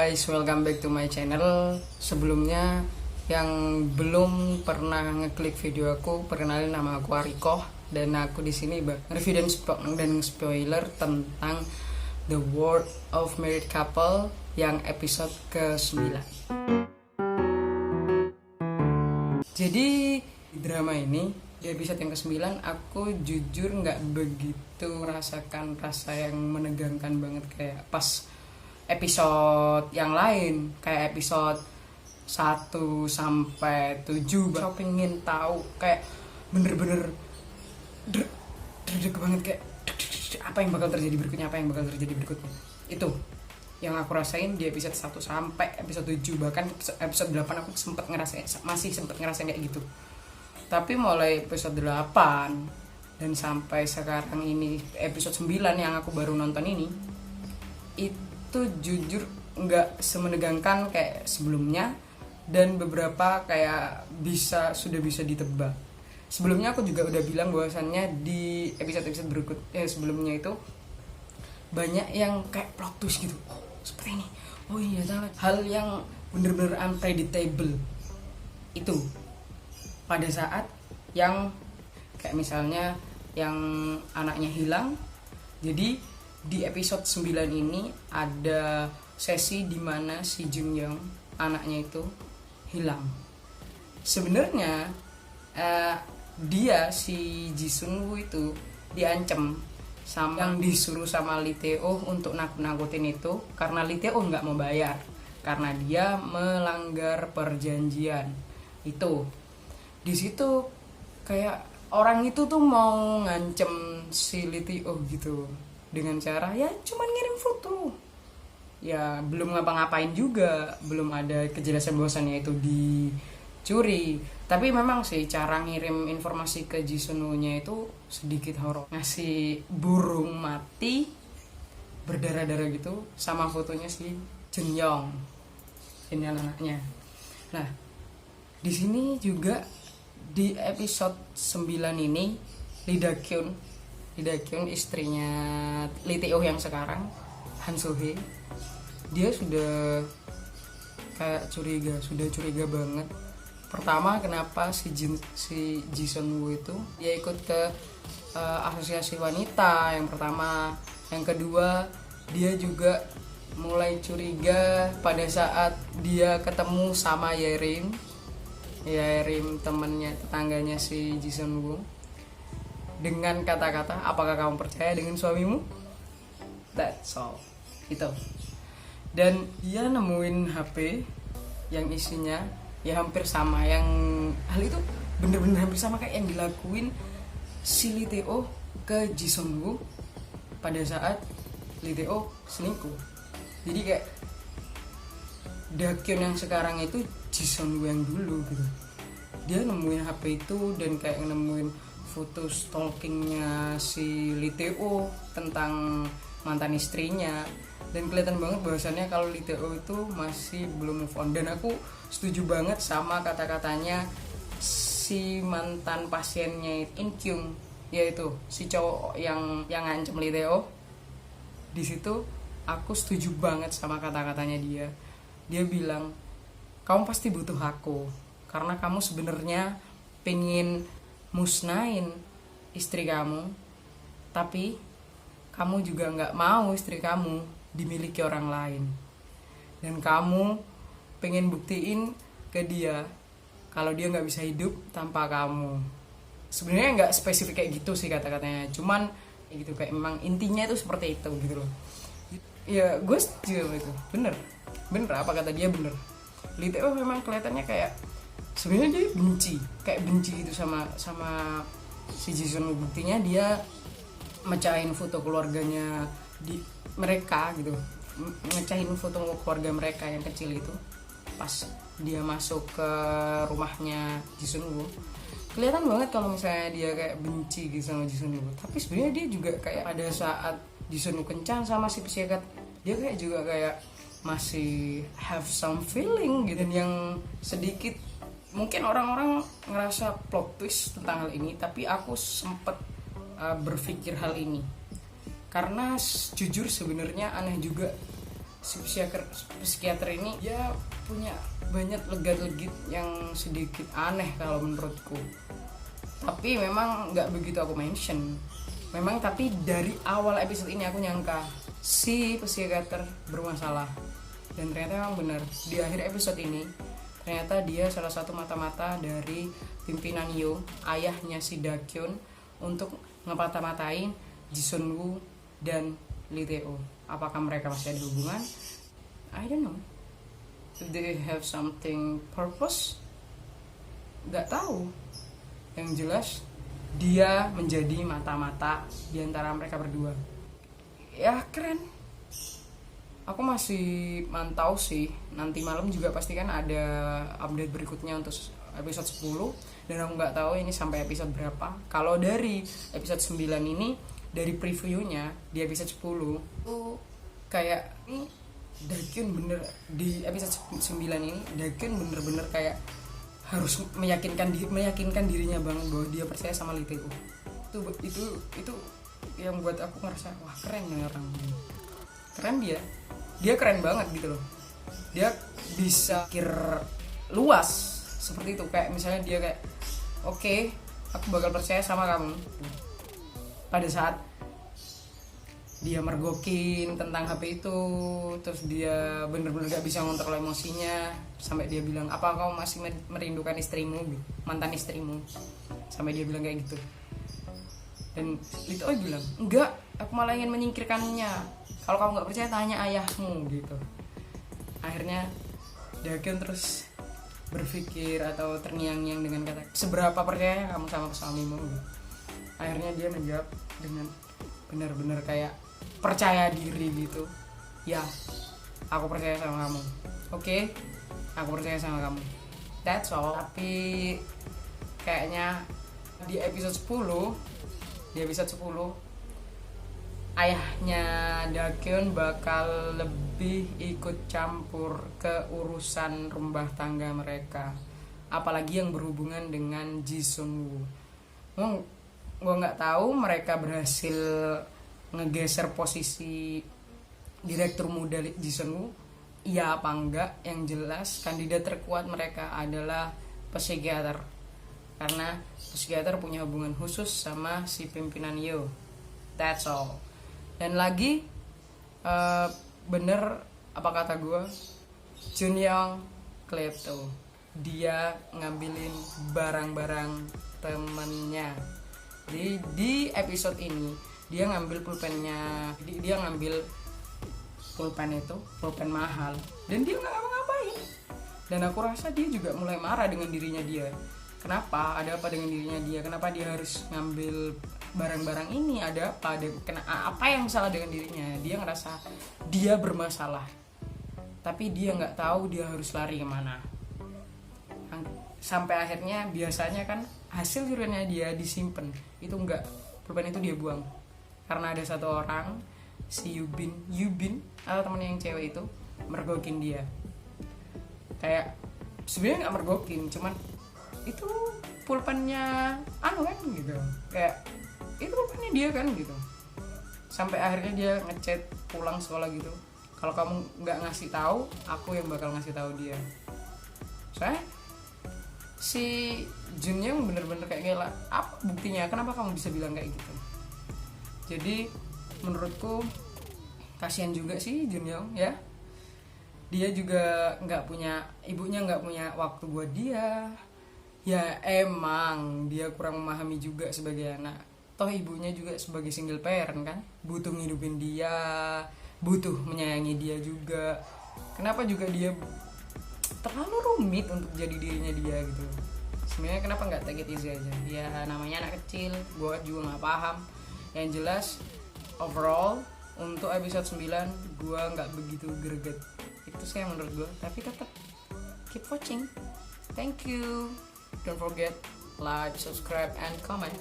guys, welcome back to my channel. Sebelumnya yang belum pernah ngeklik video aku, perkenalin nama aku Ariko dan aku di sini review dan spoiler tentang The World of Married Couple yang episode ke-9. Jadi drama ini di episode yang ke-9 aku jujur nggak begitu merasakan rasa yang menegangkan banget kayak pas episode yang lain, kayak episode 1 sampai 7. Aku pengen tahu kayak bener-bener deg banget, kayak apa yang bakal terjadi berikutnya, itu yang aku rasain di episode 1 sampai episode 7. Bahkan episode 8 aku masih sempet ngerasain kayak gitu. Tapi mulai episode 8 dan sampai sekarang ini episode 9 yang aku baru nonton ini, itu jujur nggak semenegangkan kayak sebelumnya, dan beberapa kayak sudah bisa ditebak. Sebelumnya aku juga udah bilang bahwasannya di episode sebelumnya itu banyak yang kayak plot twist gitu, seperti ini, oh iya, hal yang bener-bener unpredictable itu pada saat yang kayak misalnya yang anaknya hilang. Jadi di episode 9 ini ada sesi dimana si Jung Young anaknya itu hilang. Sebenarnya dia si Ji Sun Woo itu diancam sama yang disuruh sama Lee Tae-oh untuk nakut-nakutin itu, karena Lee Tae-oh nggak mau bayar karena dia melanggar perjanjian itu. Di situ kayak orang itu tuh mau ngancem si Lee Tae-oh gitu dengan cara ya cuman ngirim foto, ya belum ngapa-ngapain juga, belum ada kejelasan bahwasannya itu dicuri. Tapi memang sih cara ngirim informasi ke Ji Sun Woo-nya itu sedikit horor, ngasih burung mati berdarah-darah gitu sama fotonya si Jun Young, ini anaknya. Nah di sini juga di episode 9 ini Lee Da Kyun istrinya Lee Tae-oh yang sekarang, Han So Hye, dia sudah kayak curiga banget. Pertama, kenapa si Ji Sun Woo itu dia ikut ke asosiasi wanita yang pertama. Yang kedua, dia juga mulai curiga pada saat dia ketemu sama Yerim temannya, tetangganya si Ji Sun Woo, dengan kata-kata, apakah kamu percaya dengan suamimu? That's all. Itu. Dan dia nemuin HP yang isinya ya hampir sama, yang hal itu bener-bener hampir sama kayak yang dilakuin si Lee Tae-oh ke Ji Sun Woo pada saat Lee Tae-oh selingkuh. Jadi kayak Da Kyun yang sekarang itu Ji Sun Woo yang dulu gitu. Dia nemuin HP itu dan kayak nemuin foto stalkingnya si Lee Tae-oh tentang mantan istrinya, dan kelihatan banget bahwasannya kalau Lee Tae-oh itu masih belum move on. Dan aku setuju banget sama kata-katanya si mantan pasiennya In Kyung, yaitu si cowok yang ngancem Lee Tae-oh. Di situ aku setuju banget sama kata-katanya dia. Dia bilang, kamu pasti butuh aku karena kamu sebenarnya pengen musnahin istri kamu, tapi kamu juga nggak mau istri kamu dimiliki orang lain, dan kamu pengen buktiin ke dia kalau dia nggak bisa hidup tanpa kamu. Sebenarnya nggak spesifik kayak gitu sih kata-katanya, cuman gitu, kayak memang intinya itu seperti itu gitu loh. Ya gue setuju itu, bener apa kata dia, bener. Lee Tae-oh memang kelihatannya kayak sebenarnya dia benci gitu sama si Ji Sun Woo. Buktinya dia mecahin foto keluarganya di mereka gitu, mecahin foto keluarga mereka yang kecil itu pas dia masuk ke rumahnya Ji Sun Woo. Kelihatan banget kalau misalnya dia kayak benci gitu sama Ji Sun Woo, tapi sebenarnya dia juga kayak pada saat Ji Sun Woo kencan sama si psikiater, dia kayak juga kayak masih have some feeling gitu. Dan yang sedikit mungkin orang-orang ngerasa plot twist tentang hal ini, tapi aku sempet berpikir hal ini karena jujur sebenarnya aneh juga si psikiater ini dia punya banyak legit-legit yang sedikit aneh kalau menurutku. Tapi memang nggak begitu aku mention. Memang tapi dari awal episode ini aku nyangka si psikiater bermasalah. Dan ternyata memang benar. Di akhir episode ini ternyata dia salah satu mata-mata dari pimpinan Yo, ayahnya si Dakyun, untuk ngepatah-matahin Jisunwoo dan Lee Tae-oh. Apakah mereka masih ada hubungan? I don't know. If they have something purpose? Gak tahu. Yang jelas dia menjadi mata-mata di antara mereka berdua. Ya keren. Aku masih mantau sih. Nanti malam juga pasti kan ada update berikutnya untuk episode 10. Dan aku gak tahu ini sampai episode berapa. Kalau dari episode 9 ini, dari previewnya di episode 10 tuh kayak ini Dakyun bener, di episode 9 ini Dakyun bener-bener kayak harus meyakinkan dirinya banget bahwa dia percaya sama Lee Tae-oh. Itu yang buat aku ngerasa wah keren nih orang. Keren dia keren banget gitu loh. Dia bisa pikir luas seperti itu. Kayak misalnya dia kayak oke, aku bakal percaya sama kamu. Pada saat dia mergokin tentang HP itu, terus dia bener-bener gak bisa ngontrol emosinya, sampai dia bilang, apa kau masih merindukan istrimu, mantan istrimu, sampai dia bilang kayak gitu. Dan Lee Tae-oh bilang, enggak, aku malah ingin menyingkirkannya, kalau kamu gak percaya tanya ayahmu gitu. Akhirnya Dakyun terus berpikir atau terngiang-ngiang dengan kata, seberapa percaya kamu sama suamimu gitu. Akhirnya dia menjawab dengan benar-benar kayak percaya diri gitu. Ya, aku percaya sama kamu. Oke, aku percaya sama kamu. That's all. Tapi kayaknya di episode 10 ayahnya Dakyun bakal lebih ikut campur ke urusan rumah tangga mereka, apalagi yang berhubungan dengan Jisunwoo. Gue nggak tahu mereka berhasil ngegeser posisi direktur muda Jisunwoo iya apa enggak. Yang jelas kandidat terkuat mereka adalah psikiater, karena psikiater punya hubungan khusus sama si pimpinan Yo. That's all. Dan lagi bener apa kata gue, Junyoung klepto, dia ngambilin barang-barang temennya. Jadi di episode ini dia ngambil pulpennya, dia ngambil pulpen itu, pulpen mahal, dan dia nggak ngapa-ngapain. Dan aku rasa dia juga mulai marah dengan dirinya dia. Kenapa? Ada apa dengan dirinya dia? Kenapa dia harus ngambil barang-barang ini? Ada apa? Apa yang salah dengan dirinya? Dia ngerasa dia bermasalah, tapi dia nggak tahu dia harus lari kemana. Sampai akhirnya biasanya kan hasil curiannya dia disimpan, itu enggak, pulpen itu dia buang karena ada satu orang, si Yubin atau temennya yang cewek itu mergokin dia. Kayak sebenarnya nggak mergokin, cuman itu pulpennya kan gitu, kayak itu pulpennya dia kan gitu. Sampai akhirnya dia ngechat pulang sekolah gitu, kalau kamu nggak ngasih tahu, aku yang bakal ngasih tahu dia. Soalnya si Junyoung bener-bener kayak gila, apa buktinya, kenapa kamu bisa bilang kayak gitu. Jadi menurutku kasihan juga sih Junyoung ya. Dia juga ibunya nggak punya waktu buat dia. Ya emang dia kurang memahami juga sebagai anak. Toh ibunya juga sebagai single parent kan, butuh ngidupin dia, butuh menyayangi dia juga. Kenapa juga dia terlalu rumit untuk jadi dirinya dia gitu. Sebenarnya kenapa nggak take it easy aja? Ya namanya anak kecil, gue juga nggak paham. Yang jelas overall untuk episode 9 gue nggak begitu greget. Itu sih yang menurut gue. Tapi tetap keep watching. Thank you. Don't forget like, subscribe, and comment.